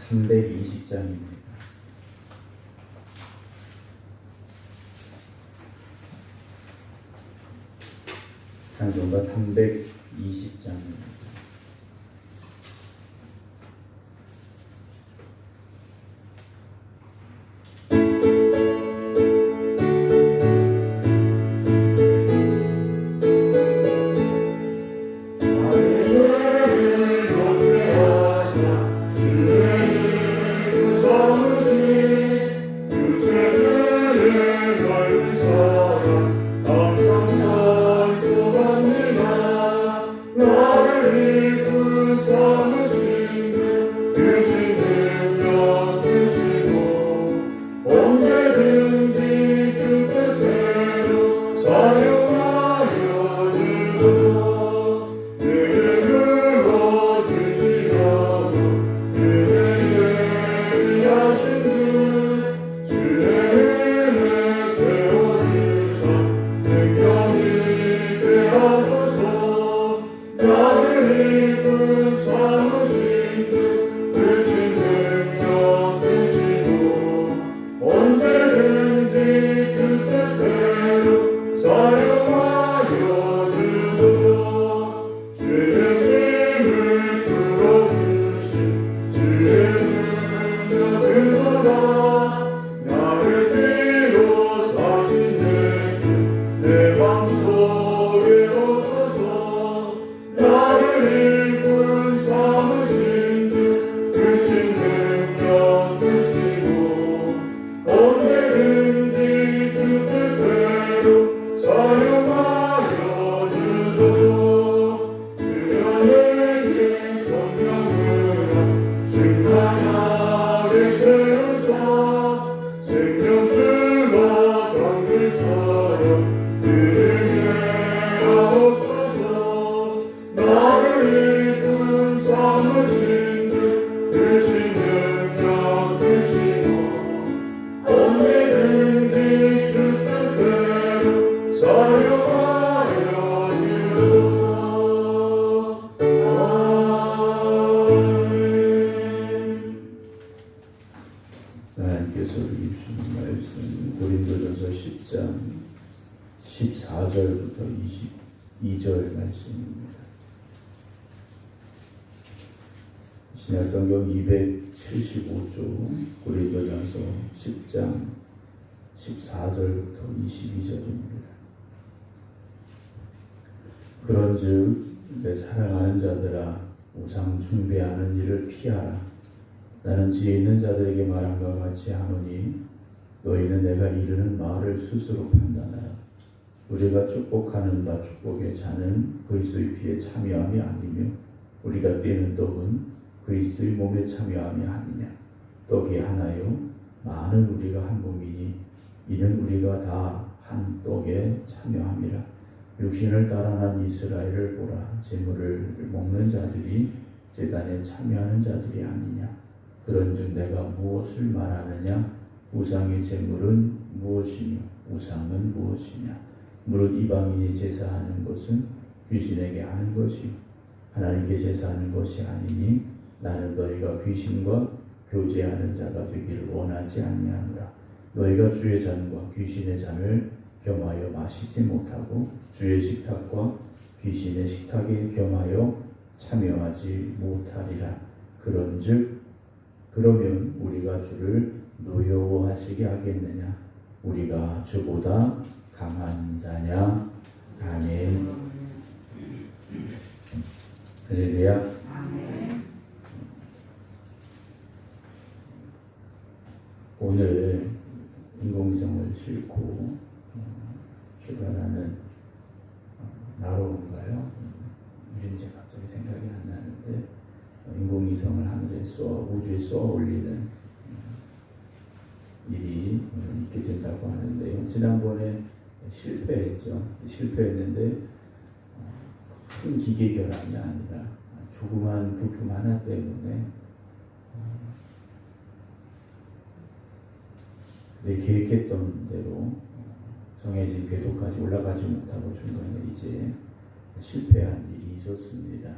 320장입니다. 찬송가 320장입니다. 하나님께서 우리 주시는 말씀 고린도전서 10장 14절부터 22절 말씀입니다. 신약성경 275조 고린도전서 10장 14절부터 22절입니다. 그런즉 내 사랑하는 자들아 우상 숭배하는 일을 피하라. 나는 지혜 있는 자들에게 말한 것 같이 하노니 너희는 내가 이르는 말을 스스로 판단하라. 우리가 축복하는 바 축복의 잔은 그리스도의 피에 참여함이 아니며 우리가 떼는 떡은 그리스도의 몸에 참여함이 아니냐. 떡이 하나요 많은 우리가 한 몸이니 이는 우리가 다 한 떡에 참여함이라. 육신을 따라 난 이스라엘을 보라. 제물을 먹는 자들이 제단에 참여하는 자들이 아니냐. 그런즉 내가 무엇을 말하느냐. 우상의 제물은 무엇이며 우상은 무엇이냐. 무릇 이방인이 제사하는 것은 귀신에게 하는 것이요 하나님께 제사하는 것이 아니니 나는 너희가 귀신과 교제하는 자가 되기를 원하지 아니하노라. 너희가 주의 잔과 귀신의 잔을 겸하여 마시지 못하고 주의 식탁과 귀신의 식탁에 겸하여 참여하지 못하리라. 그러면 우리가 주를 노여워하시게 하겠느냐. 우리가 주보다 강한 자냐. 아멘. 할렐루야. 오늘 인공위성을 싣고 출발하는 나로인가요? 이름이 갑자기 생각이 안 나는데 인공위성을 하늘에 우주에 쏘아 올리는 일이 있게 된다고 하는데요. 지난번에 실패했는데 큰 기계 결함이 아니라 조그만 부품 하나 때문에 계획했던 대로 정해진 궤도까지 올라가지 못하고 중간에 이제 실패한 일이 있었습니다.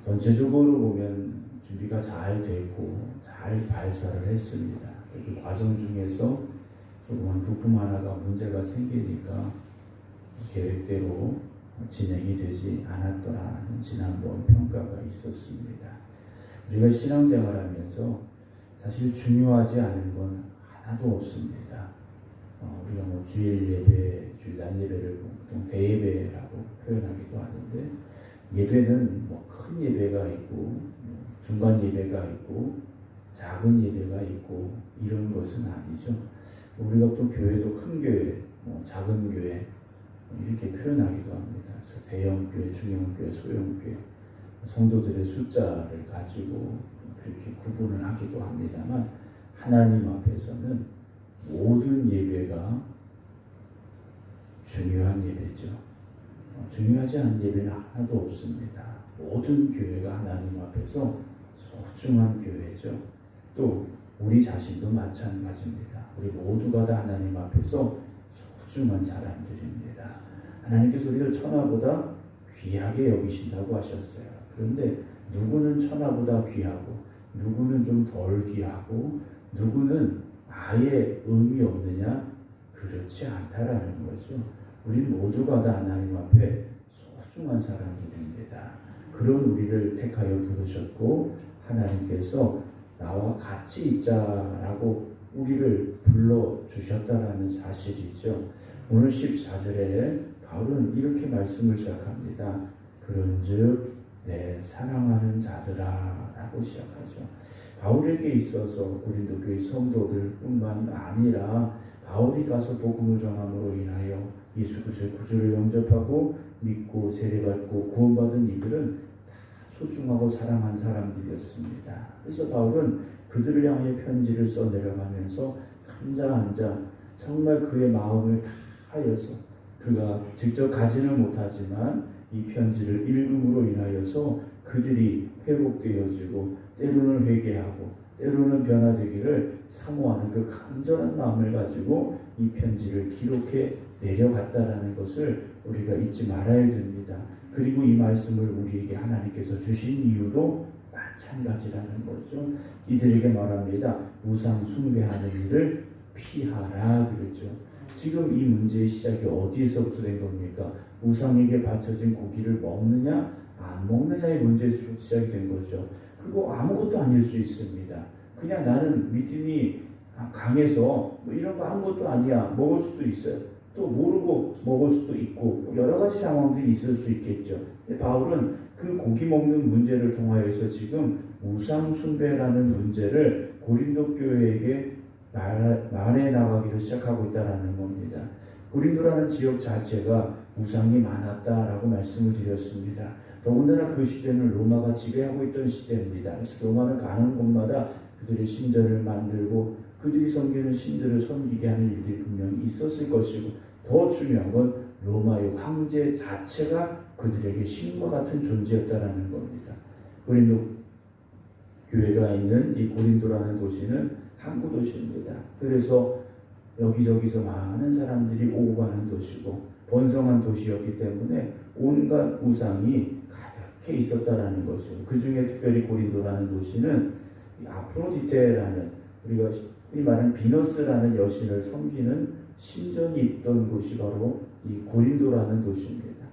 전체적으로 보면 준비가 잘 됐고 잘 발사를 했습니다. 그 과정 중에서 조그만 부품 하나가 문제가 생기니까 계획대로 진행이 되지 않았더라는 지난번 평가가 있었습니다. 우리가 신앙생활하면서 사실 중요하지 않은 건 하나도 없습니다. 우리가 주일 예배, 주일날 예배를 보통 대예배라고 표현하기도 하는데, 예배는 큰 예배가 있고 중간 예배가 있고 작은 예배가 있고 이런 것은 아니죠. 우리가 또 교회도 큰 교회, 작은 교회 이렇게 표현하기도 합니다. 그래서 대형교회, 중형교회, 소형교회 성도들의 숫자를 가지고 그렇게 구분을 하기도 합니다만, 하나님 앞에서는 모든 예배가 중요한 예배죠. 중요하지 않은 예배는 하나도 없습니다. 모든 교회가 하나님 앞에서 소중한 교회죠. 또 우리 자신도 마찬가지입니다. 우리 모두가 다 하나님 앞에서 소중한 사람들입니다. 하나님께서 우리를 천하보다 귀하게 여기신다고 하셨어요. 그런데 누구는 천하보다 귀하고 누구는 좀 덜 귀하고 누구는 아예 의미 없느냐? 그렇지 않다라는 거죠. 우리 모두가 다 하나님 앞에 소중한 사람들입니다. 그런 우리를 택하여 부르셨고 하나님께서 나와 같이 있자라고 우리를 불러주셨다라는 사실이죠. 오늘 14절에 바울은 이렇게 말씀을 시작합니다. 그런즉 내 사랑하는 자들아 라고 시작하죠. 바울에게 있어서 고린도 교회 성도들뿐만 아니라 바울이 가서 복음을 전함으로 인하여 예수 그리스도의 구주를 영접하고 믿고 세례받고 구원받은 이들은 다 소중하고 사랑한 사람들이었습니다. 그래서 바울은 그들을 향해 편지를 써내려가면서 한자 한자 정말 그의 마음을 다하여서 그가 직접 가지는 못하지만 이 편지를 읽음으로 인하여서 그들이 회복되어지고 때로는 회개하고 때로는 변화되기를 사모하는 그 간절한 마음을 가지고 이 편지를 기록해 내려갔다라는 것을 우리가 잊지 말아야 됩니다. 그리고 이 말씀을 우리에게 하나님께서 주신 이유도 마찬가지라는 거죠. 이들에게 말합니다. 우상 숭배하는 일을 피하라 그랬죠. 지금 이 문제의 시작이 어디에서부터 된 겁니까? 우상에게 바쳐진 고기를 먹느냐 안 먹느냐의 문제에서부터 시작이 된 거죠. 그거 아무것도 아닐 수 있습니다. 그냥 나는 믿음이 강해서 이런 거 아무것도 아니야 먹을 수도 있어요. 또 모르고 먹을 수도 있고 여러 가지 상황들이 있을 수 있겠죠. 근데 바울은 그 고기 먹는 문제를 통하여서 지금 우상 숭배라는 문제를 고린도 교회에게 말해 나가기를 시작하고 있다는 겁니다. 고린도라는 지역 자체가 우상이 많았다라고 말씀을 드렸습니다. 더군다나 그 시대는 로마가 지배하고 있던 시대입니다. 그래서 로마는 가는 곳마다 그들의 신전을 만들고 그들이 섬기는 신들을 섬기게 하는 일들이 분명히 있었을 것이고, 더 중요한 건 로마의 황제 자체가 그들에게 신과 같은 존재였다라는 겁니다. 고린도 교회가 있는 이 고린도라는 도시는 항구 도시입니다. 그래서 여기저기서 많은 사람들이 오고 가는 도시고 번성한 도시였기 때문에 온갖 우상이 가득해 있었다라는 것이죠. 그 중에 특별히 고린도라는 도시는 아프로디테라는, 우리가 흔히 말하는 비너스라는 여신을 섬기는 신전이 있던 곳이 바로 이 고린도라는 도시입니다.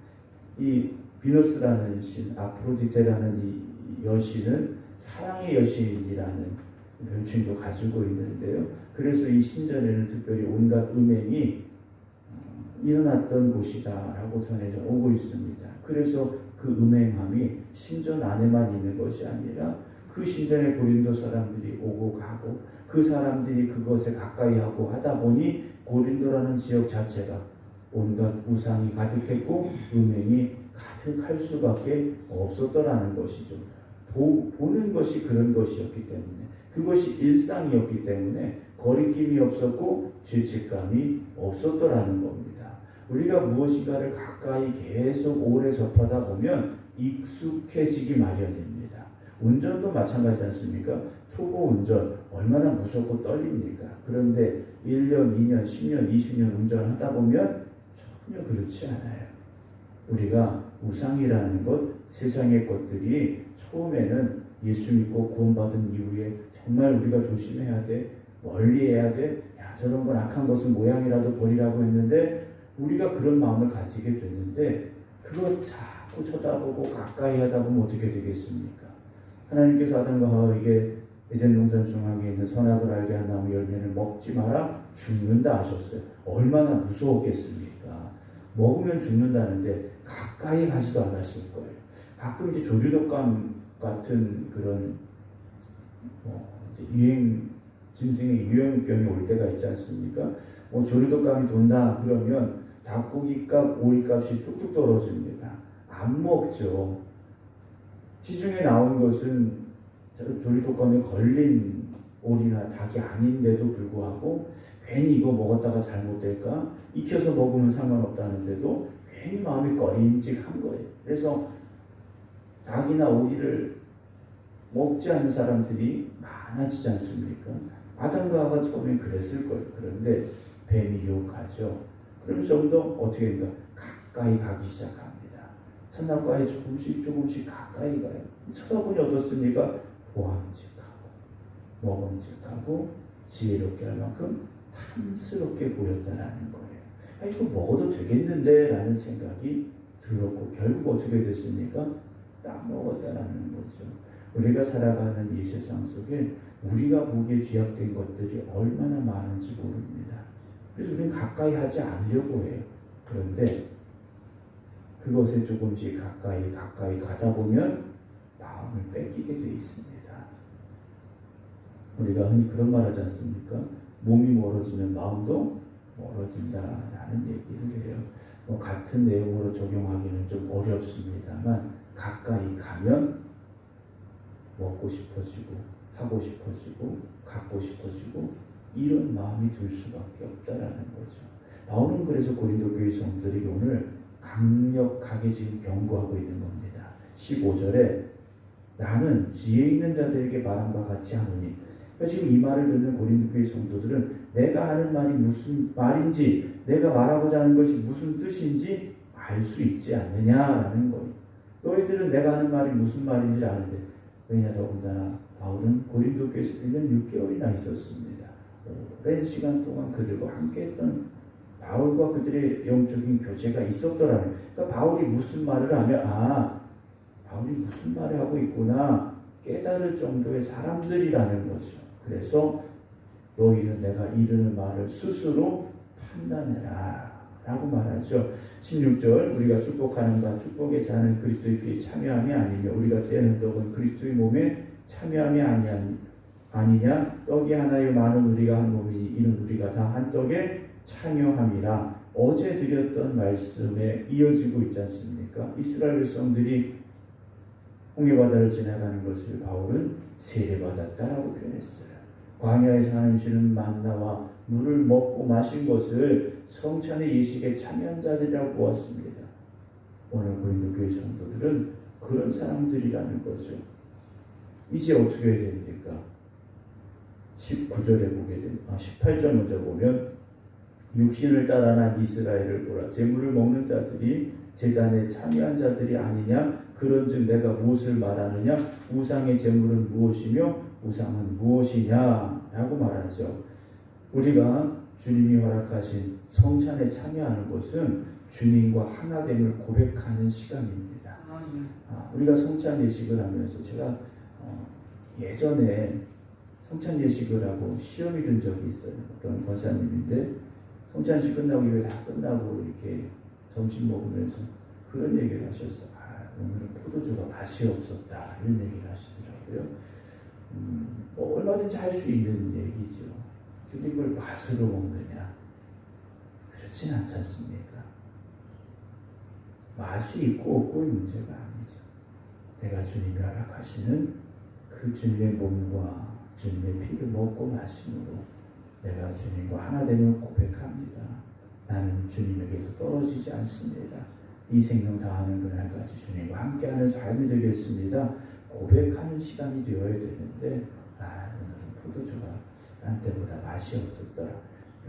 이 비너스라는 신, 아프로디테라는 이 여신은 사랑의 여신이라는 별칭도 가지고 있는데요. 그래서 이 신전에는 특별히 온갖 음행이 일어났던 곳이다라고 전해져 오고 있습니다. 그래서 그 음행함이 신전 안에만 있는 것이 아니라 그 신전에 고린도 사람들이 오고 가고 그 사람들이 그것에 가까이 하고 하다 보니 고린도라는 지역 자체가 온갖 우상이 가득했고 음행이 가득할 수밖에 없었더라는 것이죠. 보는 것이 그런 것이었기 때문에, 그것이 일상이었기 때문에 거리낌이 없었고 죄책감이 없었더라는 겁니다. 우리가 무엇인가를 가까이 계속 오래 접하다 보면 익숙해지기 마련입니다. 운전도 마찬가지 않습니까? 초보 운전 얼마나 무섭고 떨립니까? 그런데 1년, 2년, 10년, 20년 운전하다 보면 전혀 그렇지 않아요. 우리가 우상이라는 것, 세상의 것들이 처음에는 예수 믿고 구원받은 이후에 정말 우리가 조심해야 돼, 멀리해야 돼, 야 저런 건 악한 것은 모양이라도 버리라고 했는데 우리가 그런 마음을 가지게 됐는데 그거 자꾸 쳐다보고 가까이 하다 보면 어떻게 되겠습니까? 하나님께서 아담과 하와에게 에덴 동산 중앙에 있는 선악을 알게 한 나무 열매를 먹지 마라 죽는다 하셨어요. 얼마나 무서웠겠습니까? 먹으면 죽는다는데 가까이 가지도 않았을 거예요. 가끔 이제 조류독감 같은 그런 이제 짐승의 유행병이 올 때가 있지 않습니까? 조류독감이 돈다 그러면 닭고기값, 오리값이 뚝뚝 떨어집니다. 안 먹죠. 시중에 나온 것은 조류독감에 걸린 오리나 닭이 아닌데도 불구하고 괜히 이거 먹었다가 잘못될까? 익혀서 먹으면 상관없다는데도 괜히 마음이 꺼림직한 거예요. 그래서 닭이나 오리를 먹지 않는 사람들이 많아지지 않습니까? 아담과 하와가 처음엔 그랬을 거예요. 그런데 뱀이 유혹하죠. 그럼 좀 더 어떻게 됩니까? 가까이 가기 시작합니다. 선악과에 조금씩 가까이 가요. 쳐다보니 어떻습니까? 보암직하고 먹음직하고 지혜롭게 할 만큼 탐스럽게 보였다라는 거예요. 이거 먹어도 되겠는데 라는 생각이 들었고 결국 어떻게 됐습니까? 딱 먹었다라는 거죠. 우리가 살아가는 이 세상 속에 우리가 보기에 죄악된 것들이 얼마나 많은지 모릅니다. 그래서 우리는 가까이 하지 않으려고 해요. 그런데 그것에 조금씩 가까이 가다 보면 마음을 뺏기게 돼 있습니다. 우리가 흔히 그런 말 하지 않습니까? 몸이 멀어지면 마음도 멀어진다라는 얘기를 해요. 같은 내용으로 적용하기는 좀 어렵습니다만 가까이 가면 먹고 싶어지고 하고 싶어지고 갖고 싶어지고 이런 마음이 들 수밖에 없다라는 거죠. 바울은 그래서 고린도 교회 성도들에게 오늘 강력하게 지금 경고하고 있는 겁니다. 15절에 나는 지혜 있는 자들에게 말한 바 같이 하노니, 그러니까 지금 이 말을 듣는 고린도 교회 성도들은 내가 하는 말이 무슨 말인지, 내가 말하고자 하는 것이 무슨 뜻인지 알 수 있지 않느냐라는 거예요. 너희들은 내가 하는 말이 무슨 말인지 아는데, 왜냐 더군다나 바울은 고린도 교회에서 1년 6개월이나 있었습니다. 오랜 시간 동안 그들과 함께 했던 바울과 그들의 영적인 교제가 있었더라는. 그러니까 바울이 무슨 말을 하면 바울이 무슨 말을 하고 있구나 깨달을 정도의 사람들이라는 거죠. 그래서 너희는 내가 이르는 말을 스스로 판단해라 라고 말하죠. 16절 우리가 축복하는 바 축복의 자는 그리스도의 피에 참여함이 아니며 우리가 떼는 떡은 그리스도의 몸에 참여함이 아니냐. 떡이 하나여 많은 우리가 한 몸이니 이는 우리가 다 한 떡에 참여함이라. 어제 드렸던 말씀에 이어지고 있지 않습니까? 이스라엘 백성들이 홍해바다를 지나가는 것을 바울은 세례받았다라고 표현했어요. 광야에서 하나님 주시는 만나와 물을 먹고 마신 것을 성찬의 예식에 참여한 자들이라고 보았습니다. 오늘 고린도 교회 성도들은 그런 사람들이라는 거죠. 이제 어떻게 해야 됩니까? 19절에 보게 됩니다. 18절 먼저 보면 육신을 따라 난 이스라엘을 보라. 제물을 먹는 자들이 제단에 참여한 자들이 아니냐. 그런즉 내가 무엇을 말하느냐. 우상의 제물은 무엇이며 우상은 무엇이냐 라고 말하죠. 우리가 주님이 허락하신 성찬에 참여하는 것은 주님과 하나됨을 고백하는 시간입니다. 우리가 성찬 예식을 하면서 제가 예전에 성찬 예식을 하고 시험이 든 적이 있어요. 어떤 권사님인데 성찬식 끝나고 예배 다 끝나고 이렇게 점심 먹으면서 그런 얘기를 하셨어요. 오늘은 포도주가 맛이 없었다 이런 얘기를 하시더라고요. 얼마든지 할 수 있는 얘기죠. 근데 이걸 맛으로 먹느냐? 그렇진 않지 않습니까? 맛이 있고 없고의 문제가 아니죠. 내가 주님이 허락하시는 그 주님의 몸과 주님의 피를 먹고 마심으로 내가 주님과 하나됨을 고백합니다. 나는 주님에게서 떨어지지 않습니다. 이 생명 다하는 그날까지 주님과 함께하는 삶이 되겠습니다. 고백하는 시간이 되어야 되는데 오늘은 포도주가 딴 때보다 맛이 없었더라.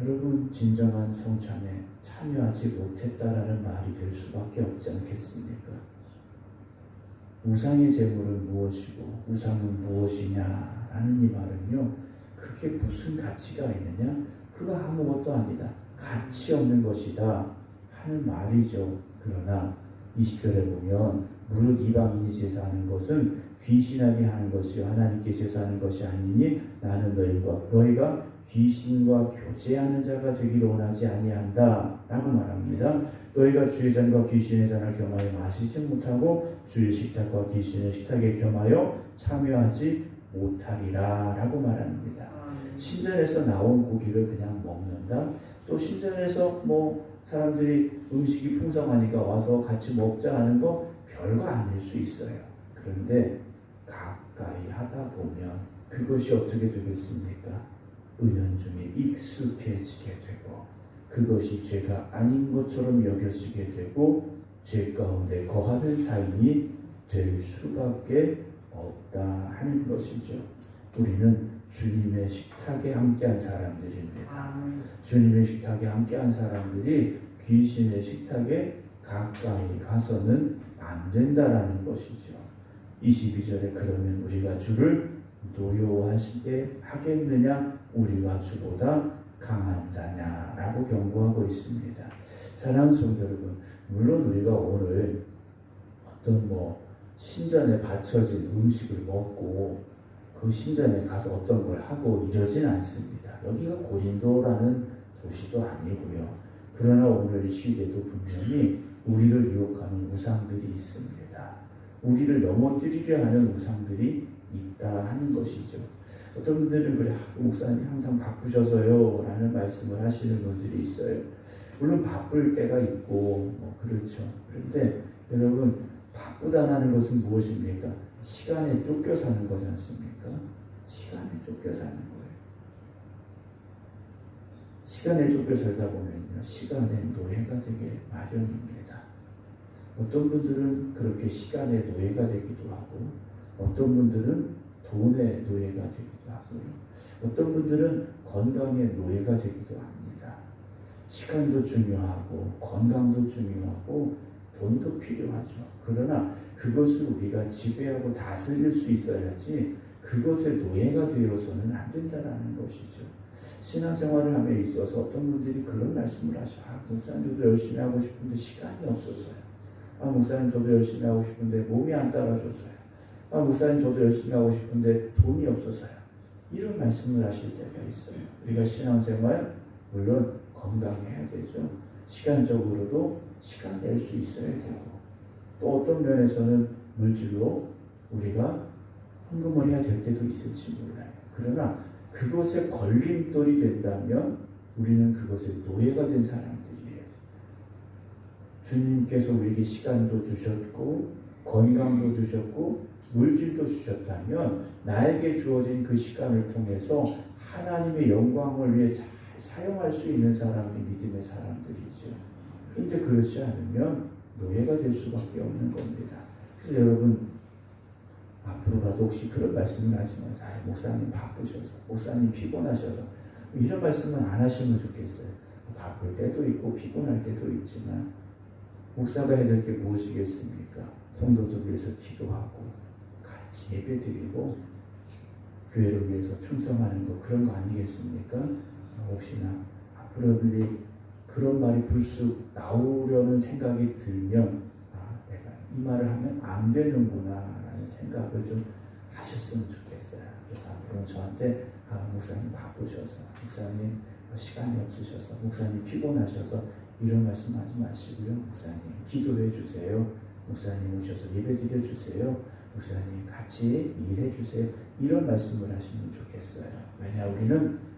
여러분 진정한 성찬에 참여하지 못했다라는 말이 될 수밖에 없지 않겠습니까? 우상의 제물은 무엇이고 우상은 무엇이냐라는 이 말은요, 그게 무슨 가치가 있느냐? 그거 아무것도 아니다. 가치 없는 것이다 하는 말이죠. 그러나 20절에 보면 무릇 이방인이 제사하는 것은 귀신하게 하는 것이요 하나님께 제사하는 것이 아니니 나는 너희가 귀신과 교제하는 자가 되기를 원하지 아니한다 라고 말합니다. 너희가 주의 잔과 귀신의 잔을 겸하여 마시지 못하고 주의 식탁과 귀신의 식탁에 겸하여 참여하지 못하리라 라고 말합니다. 신전에서 나온 고기를 그냥 먹는다. 또 신전에서 사람들이 음식이 풍성하니까 와서 같이 먹자 하는 거 별거 아닐 수 있어요. 그런데 가까이 하다 보면 그것이 어떻게 되겠습니까? 은연중에 익숙해지게 되고 그것이 죄가 아닌 것처럼 여겨지게 되고 죄 가운데 거하는 삶이 될 수밖에 없다 하는 것이죠. 우리는 주님의 식탁에 함께한 사람들입니다. 주님의 식탁에 함께한 사람들이 귀신의 식탁에 가까이 가서는 안 된다라는 것이죠. 22절에 그러면 우리가 주를 노여워하시게 하겠느냐? 우리가 주보다 강한 자냐라고 경고하고 있습니다. 사랑하는 성도 여러분, 물론 우리가 오늘 어떤 신전에 바쳐진 음식을 먹고 그 신전에 가서 어떤 걸 하고 이러진 않습니다. 여기가 고린도라는 도시도 아니고요. 그러나 오늘 이 시대도 분명히 우리를 유혹하는 우상들이 있습니다. 우리를 넘어뜨리려 하는 우상들이 있다 하는 것이죠. 어떤 분들은 그래, 목사님 항상 바쁘셔서요 라는 말씀을 하시는 분들이 있어요. 물론 바쁠 때가 있고 그렇죠. 그런데 여러분, 바쁘다는 것은 무엇입니까? 시간에 쫓겨 사는 거지 않습니까? 시간에 쫓겨 사는 거예요. 시간에 쫓겨 살다 보면요, 시간의 노예가 되게 마련입니다. 어떤 분들은 그렇게 시간의 노예가 되기도 하고, 어떤 분들은 돈의 노예가 되기도 하고요. 어떤 분들은 건강의 노예가 되기도 합니다. 시간도 중요하고, 건강도 중요하고, 돈도 필요하죠. 그러나 그것을 우리가 지배하고 다스릴 수 있어야지 그것의 노예가 되어서는 안 된다는 것이죠. 신앙생활을 함에 있어서 어떤 분들이 그런 말씀을 하셔요. 목사님 저도 열심히 하고 싶은데 시간이 없어서요. 목사님 저도 열심히 하고 싶은데 몸이 안 따라줘서요. 목사님 저도 열심히 하고 싶은데 돈이 없어서요. 이런 말씀을 하실 때가 있어요. 우리가 신앙생활 물론 건강해야 되죠. 시간적으로도 시간 낼 수 있어야 되고, 또 어떤 면에서는 물질로 우리가 헌금을 해야 될 때도 있을지 몰라요. 그러나 그것에 걸림돌이 된다면 우리는 그것의 노예가 된 사람들이에요. 주님께서 우리에게 시간도 주셨고 건강도 주셨고 물질도 주셨다면 나에게 주어진 그 시간을 통해서 하나님의 영광을 위해 잘 사용할 수 있는 사람이 믿음의 사람들이죠. 그런데 그렇지 않으면 노예가 될 수밖에 없는 겁니다. 그래서 여러분, 앞으로라도 혹시 그런 말씀을 하지 마세요. 목사님 바쁘셔서, 목사님 피곤하셔서, 이런 말씀은 안 하시면 좋겠어요. 바쁠 때도 있고 피곤할 때도 있지만 목사가 해야 될 게 무엇이겠습니까? 성도들 위해서 기도하고 같이 예배드리고 교회를 위해서 충성하는 거, 그런 거 아니겠습니까? 혹시나 앞으로 그런 말이 불쑥 나오려는 생각이 들면 내가 이 말을 하면 안 되는구나 라는 생각을 좀 하셨으면 좋겠어요. 그래서 앞으로는 저한테 목사님 바쁘셔서, 목사님 시간이 없으셔서, 목사님 피곤하셔서 이런 말씀 하지 마시고요. 목사님 기도해 주세요. 목사님 오셔서 예배 드려 주세요. 목사님 같이 일해 주세요. 이런 말씀을 하시면 좋겠어요. 왜냐, 우리는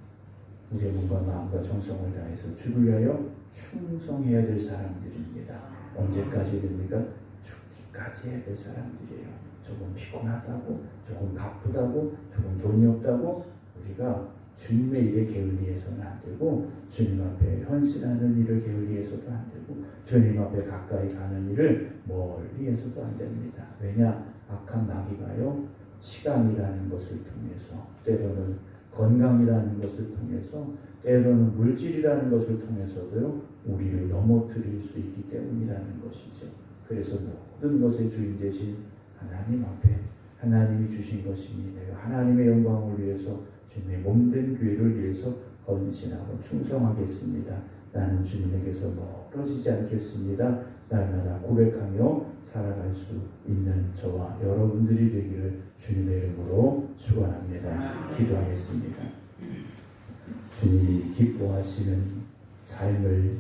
우리의 몸과 마음과 정성을 다해서 주를 위하여 충성해야 될 사람들입니다. 언제까지 됩니까? 죽기까지 해야 될 사람들이에요. 조금 피곤하다고, 조금 바쁘다고, 조금 돈이 없다고 우리가 주님의 일에 게을리해서는 안 되고, 주님 앞에 헌신하는 일을 게을리해서도 안 되고, 주님 앞에 가까이 가는 일을 멀리해서도 안 됩니다. 왜냐? 악한 마귀가요, 시간이라는 것을 통해서, 때로는 건강이라는 것을 통해서, 때로는 물질이라는 것을 통해서도요, 우리를 넘어뜨릴 수 있기 때문이라는 것이죠. 그래서 모든 것의 주인 되신 하나님 앞에 하나님이 주신 것이니 내가 하나님의 영광을 위해서 주님의 몸된 교회를 위해서 헌신하고 충성하겠습니다. 나는 주님에게서 멀어지지 않겠습니다. 날마다 고백하며 살아갈 수 있는 저와 여러분들이 되기를 주님의 이름으로 축원합니다. 기도하겠습니다. 주님이 기뻐하시는 삶을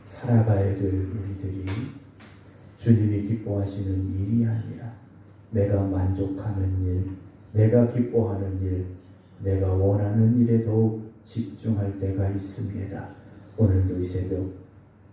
살아가야 될 우리들이 주님이 기뻐하시는 일이 아니라 내가 만족하는 일, 내가 기뻐하는 일, 내가 원하는 일에 더욱 집중할 때가 있습니다. 오늘도 이 새벽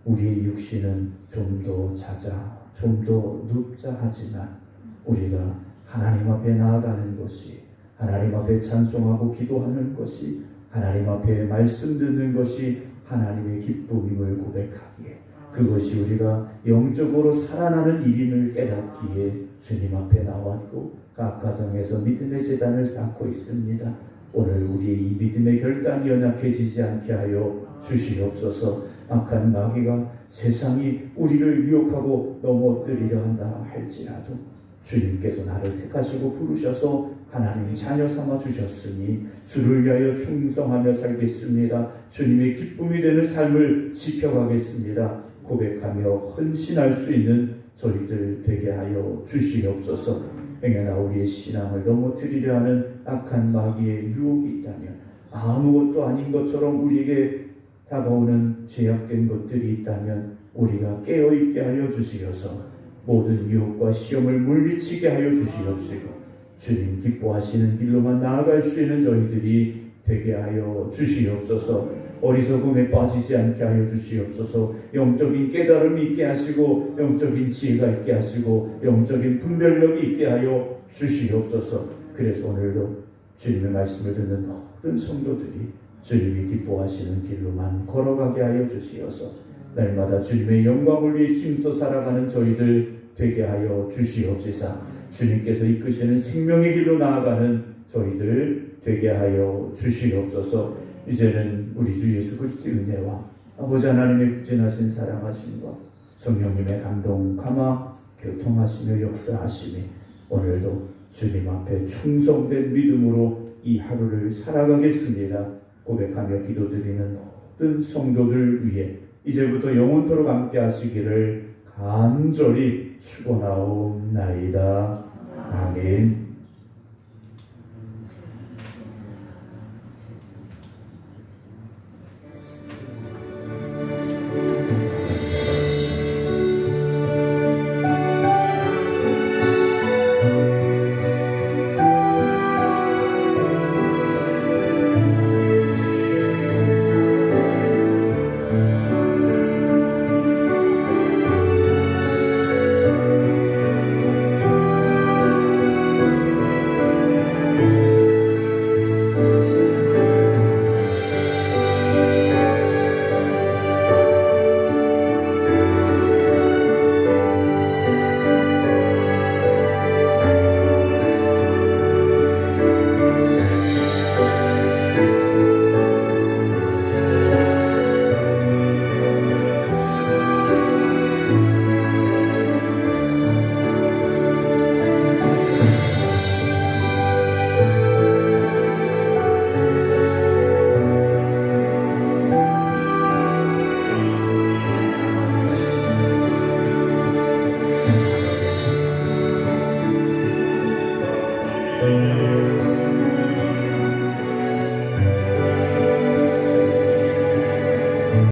우리의 육신은 좀 더 자자, 좀 더 눕자 하지만 우리가 하나님 앞에 나아가는 것이, 하나님 앞에 찬송하고 기도하는 것이, 하나님 앞에 말씀 듣는 것이 하나님의 기쁨임을 고백하기에, 그것이 우리가 영적으로 살아나는 일임을 깨닫기에 주님 앞에 나왔고 각 가정에서 믿음의 제단을 쌓고 있습니다. 오늘 우리의 이 믿음의 결단이 연약해지지 않게 하여 주시옵소서. 악한 마귀가 세상이 우리를 유혹하고 넘어뜨리려 한다 할지라도 주님께서 나를 택하시고 부르셔서 하나님 자녀 삼아 주셨으니 주를 위하여 충성하며 살겠습니다. 주님의 기쁨이 되는 삶을 지켜가겠습니다. 고백하며 헌신할 수 있는 저희들 되게 하여 주시옵소서. 행여나 우리의 신앙을 넘어뜨리려 하는 악한 마귀의 유혹이 있다면, 아무것도 아닌 것처럼 우리에게 다가오는 죄악된 것들이 있다면 우리가 깨어있게 하여 주시어서 모든 유혹과 시험을 물리치게 하여 주시옵시고 주님 기뻐하시는 길로만 나아갈 수 있는 저희들이 되게 하여 주시옵소서. 어리석음에 빠지지 않게 하여 주시옵소서. 영적인 깨달음이 있게 하시고 영적인 지혜가 있게 하시고 영적인 분별력이 있게 하여 주시옵소서. 그래서 오늘도 주님의 말씀을 듣는 모든 성도들이 주님이 기뻐하시는 길로만 걸어가게 하여 주시어서 날마다 주님의 영광을 위해 힘써 살아가는 저희들 되게 하여 주시옵시사. 주님께서 이끄시는 생명의 길로 나아가는 저희들 되게 하여 주시옵소서. 이제는 우리 주 예수 그리스도의 은혜와 아버지 하나님의 극진하신 사랑하심과 성령님의 감동 감화 교통하시며 역사하심이 오늘도 주님 앞에 충성된 믿음으로 이 하루를 살아가겠습니다. 고백하며 기도드리는 모든 성도들 위해 이제부터 영원토록 함께 하시기를 간절히 축원하옵나이다. 아멘.